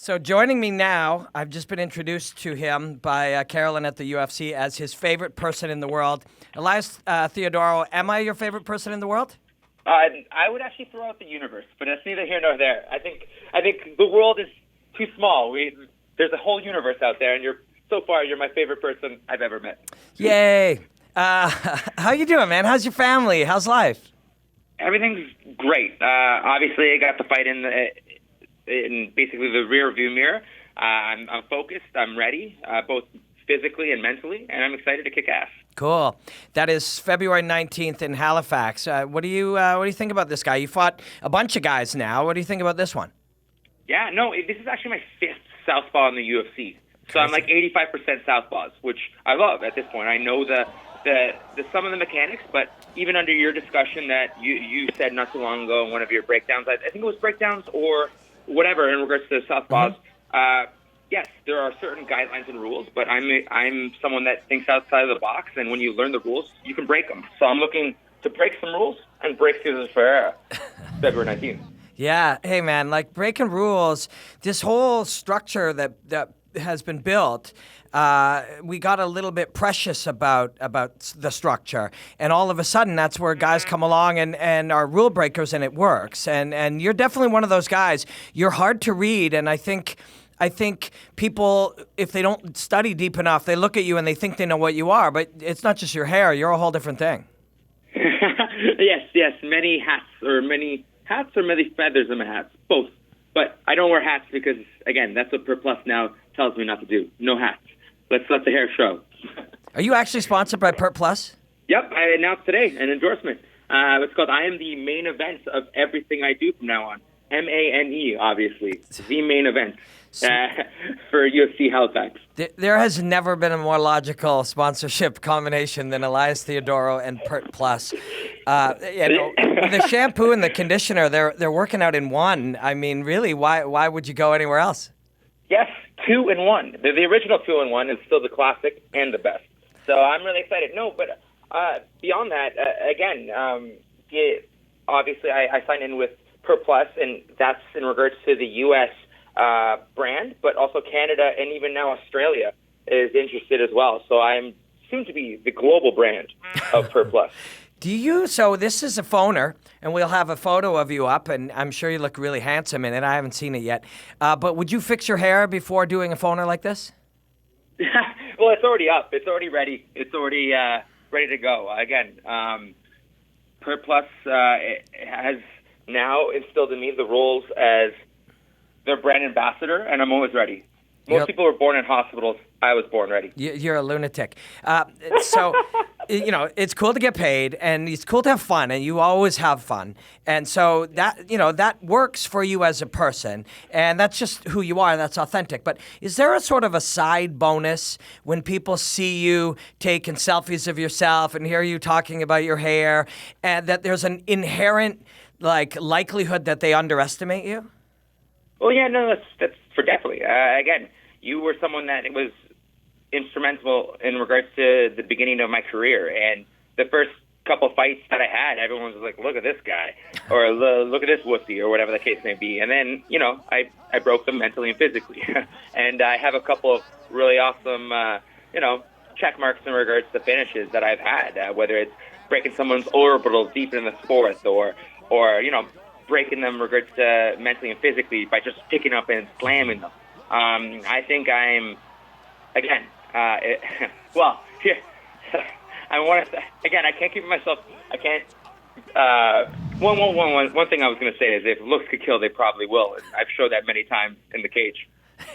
So joining me now, I've just been introduced to him by Carolyn at the UFC as his favorite person in the world. Elias Theodorou, am I your favorite person in the world? I would actually throw out the universe, but that's neither here nor there. I think the world is too small. There's a whole universe out there, and you're my favorite person I've ever met. Yay! How you doing, man? How's your family? How's life? Everything's great. Obviously, I got the fight in basically the rear view mirror. I'm focused. I'm ready, both physically and mentally, and I'm excited to kick ass. Cool. That is February 19th in Halifax. What do you think about this guy? You fought a bunch of guys now. What do you think about this one? Yeah, no, this is actually my fifth southpaw in the UFC. So I'm like 85% southpaws, which I love at this point. I know the some of the mechanics, but even under your discussion that you said not too long ago in one of your breakdowns, I think it was breakdowns or whatever in regards to southpaws. Yes, there are certain guidelines and rules, but I'm someone that thinks outside of the box, and when you learn the rules, you can break them. So I'm looking to break some rules and break Cesar Ferreira, February 19th. Yeah, hey man, like breaking rules, this whole structure that has been built, we got a little bit precious about the structure, and all of a sudden that's where guys come along and are rule breakers, and it works. And you're definitely one of those guys. You're hard to read, and I think people, if they don't study deep enough, they look at you and they think they know what you are, but it's not just your hair. You're a whole different thing. Yes. Many hats or many feathers in my hats. Both. But I don't wear hats because, again, that's what Pert Plus now tells me not to do. No hats. Let's let the hair show. Are you actually sponsored by Pert Plus? Yep. I announced today an endorsement. It's called I am the main event of everything I do from now on. MANE, obviously. The main event for UFC Halifax. There has never been a more logical sponsorship combination than Elias Theodorou and Pert Plus. The shampoo and the conditioner, they're working out in one. I mean, really, why would you go anywhere else? Yes, 2-in-1. The original 2-in-1 is still the classic and the best. So I'm really excited. No, but beyond that, obviously I signed in with Pert Plus, and that's in regards to the U.S. Brand, but also Canada and even now Australia is interested as well. So I'm soon to be the global brand of Pert Plus. So this is a phoner, and we'll have a photo of you up, and I'm sure you look really handsome in it. I haven't seen it yet. But would you fix your hair before doing a phoner like this? Well, it's already up. It's already ready. It's already ready to go. Again, Pert Plus has now instilled in me the roles as their brand ambassador, and I'm always ready. Most people are born in hospitals. I was born ready. You're a lunatic. So, it's cool to get paid, and it's cool to have fun, and you always have fun. And so that works for you as a person, and that's just who you are, and that's authentic. But is there a sort of a side bonus when people see you taking selfies of yourself and hear you talking about your hair, and that there's an inherent likelihood that they underestimate you? Well, yeah, no, that's for definitely. Again, you were someone that was instrumental in regards to the beginning of my career, and the first couple fights that I had, everyone was like, "Look at this guy," or "Look at this wussy," or whatever the case may be. And then, I broke them mentally and physically, and I have a couple of really awesome, check marks in regards to finishes that I've had, whether it's breaking someone's orbital deep in the fourth, or breaking them in regards to mentally and physically by just picking up and slamming them. I think I'm, again, here, I want to, again, I can't keep it myself. I can't, one thing I was going to say is if looks could kill, they probably will. And I've showed that many times in the cage.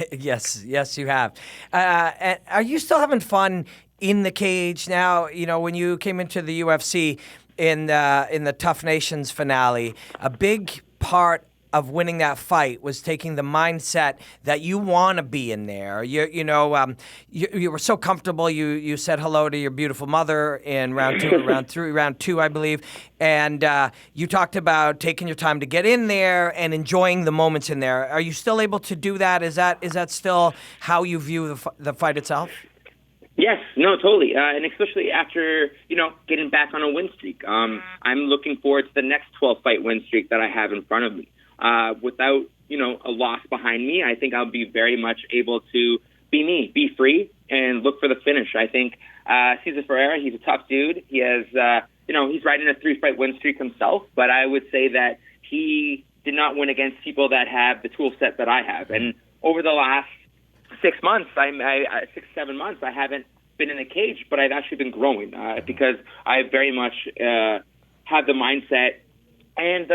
Yes, you have. And are you still having fun in the cage now? When you came into the UFC, in the Tough Nations finale, a big part of winning that fight was taking the mindset that you want to be in there. You were so comfortable. You said hello to your beautiful mother in round two, I believe, and you talked about taking your time to get in there and enjoying the moments in there. Are you still able to do that? Is that still how you view the fight itself? Yes, no, totally. And especially after, getting back on a win streak. I'm looking forward to the next 12-fight win streak that I have in front of me. Without, a loss behind me, I think I'll be very much able to be me, be free, and look for the finish. I think Cesar Ferreira, he's a tough dude. He has, he's riding a 3-fight win streak himself, but I would say that he did not win against people that have the tool set that I have. And over the last 6 months, 7 months, I haven't been in a cage, but I've actually been growing because I very much have the mindset and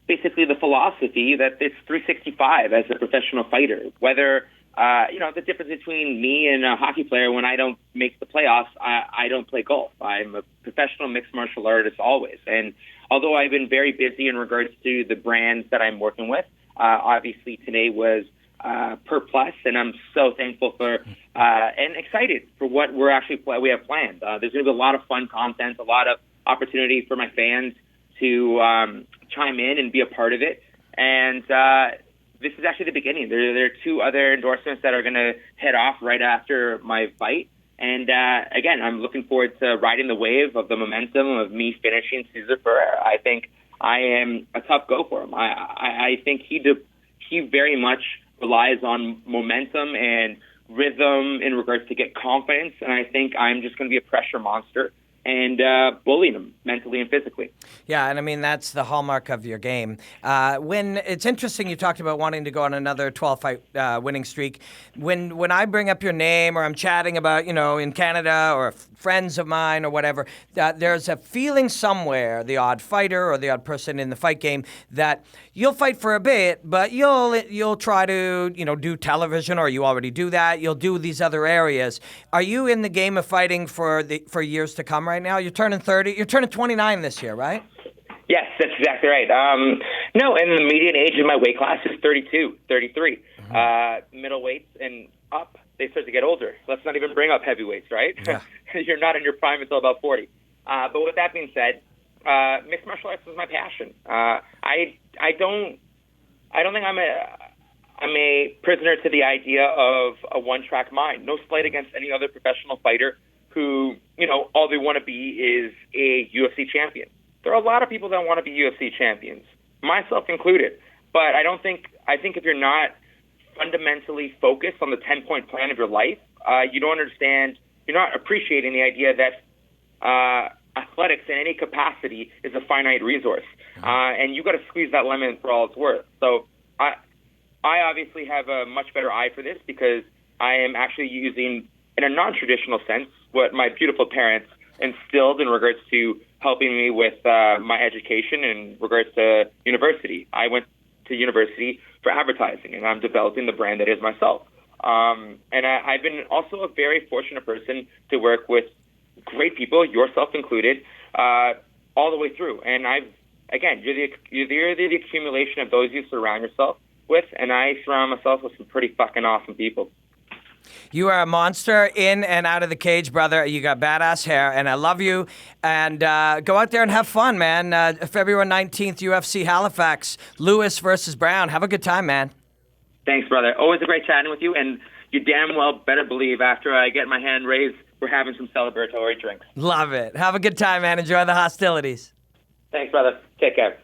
basically the philosophy that it's 365 as a professional fighter. Whether the difference between me and a hockey player, when I don't make the playoffs, I don't play golf. I'm a professional mixed martial artist always. And although I've been very busy in regards to the brands that I'm working with, obviously today was Pert Plus, and I'm so thankful for and excited for what we have planned. There's going to be a lot of fun content, a lot of opportunity for my fans to chime in and be a part of it. And this is actually the beginning. There are 2 other endorsements that are going to head off right after my fight. And again, I'm looking forward to riding the wave of the momentum of me finishing Cesar Ferreira. I think I am a tough go for him. I think he very much relies on momentum and rhythm in regards to get confidence. And I think I'm just going to be a pressure monster and bullying him mentally and physically. Yeah, and I mean, that's the hallmark of your game. When it's interesting, you talked about wanting to go on another 12-fight winning streak. When I bring up your name or I'm chatting about, in Canada or friends of mine or whatever, there's a feeling somewhere, the odd fighter or the odd person in the fight game, that you'll fight for a bit, but you'll try to, do television, or you already do that. You'll do these other areas. Are you in the game of fighting for years to come right now? You're turning 30. You're turning 29 this year, right? Yes, that's exactly right. No, and the median age of my weight class is 32, 33. Middleweights and up, they start to get older. Let's not even bring up heavyweights, right? Yeah. You're not in your prime until about 40. But with that being said, mixed martial arts is my passion. I don't think I'm a prisoner to the idea of a one-track mind. No slight against any other professional fighter who, all they want to be is a UFC champion. There are a lot of people that want to be UFC champions, myself included. But I think if you're not fundamentally focused on the 10-point plan of your life, you don't understand, you're not appreciating the idea that athletics in any capacity is a finite resource. And you got to squeeze that lemon for all it's worth. So I obviously have a much better eye for this because I am actually using, in a non-traditional sense, what my beautiful parents instilled in regards to helping me with my education in regards to university. I went to university for advertising, and I'm developing the brand that is myself. And I've been also a very fortunate person to work with great people, yourself included, all the way through. And you're the accumulation of those you surround yourself with, and I surround myself with some pretty fucking awesome people. You are a monster in and out of the cage, brother. You got badass hair, and I love you. And go out there and have fun, man. February 19th, UFC Halifax, Lewis versus Brown. Have a good time, man. Thanks, brother. Always a great chatting with you, and you damn well better believe after I get my hand raised, we're having some celebratory drinks. Love it. Have a good time, man. Enjoy the hostilities. Thanks, brother. Take care.